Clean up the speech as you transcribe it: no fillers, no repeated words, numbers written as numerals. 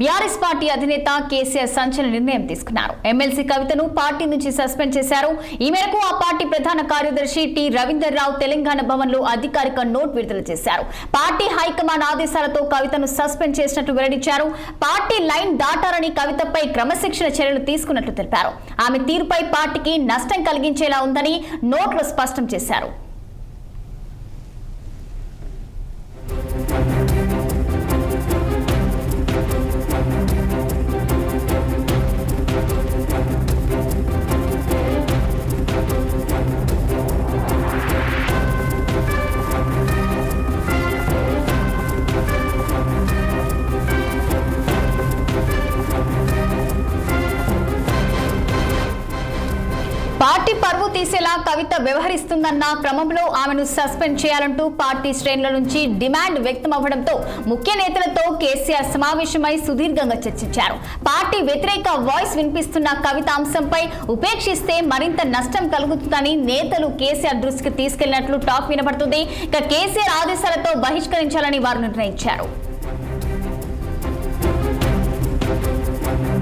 BRS party అధినేత కేసీఆర్ సంచలన నిర్ణయం తీసుకున్నారు. ఎమ్మెల్సీ కవితను పార్టీ నుంచి సస్పెండ్ చేశారు. ఈ మేరకు ఆ పార్టీ ప్రధాన కార్యదర్శి టి రవీందర్ రావు తెలంగాణ భవన్ లో అధికారిక నోట్ విడుదల చేశారు. పార్టీ హైకమాండ్ ఆదేశాలతో కవితను సస్పెండ్ చేసినట్టు వెల్లడించారు. పార్టీ లైన్ దాటారని కవితపై క్రమశిక్షణ చర్యలు తీసుకున్నట్లు తెలిపారు. ఆమె తీరుపై పార్టీకి నష్టం కలిగించేలా ఉందని నోట్లో స్పష్టం చేశారు. పార్టీ పరువు తీసేలా కవిత వ్యవహరిస్తుందన్న క్రమంలో ఆమెను సస్పెండ్ చేయాలంటూ పార్టీ శ్రేణుల నుంచి డిమాండ్ వ్యక్తమవ్వడంతో ముఖ్య నేతలతో కేసీఆర్ సమావేశమై సుదీర్ఘంగా చర్చించారు. పార్టీ వ్యతిరేక వాయిస్ వినిపిస్తున్న కవిత అంశంపై ఉపేక్షిస్తే మరింత నష్టం కలుగుతుందని నేతలు కేసీఆర్ దృష్టికి తీసుకెళ్లినట్లు టాక్ వినబడుతుంది. ఇక కేసీఆర్ ఆదేశాలతో బహిష్కరించాలని వారు నిర్ణయించారు.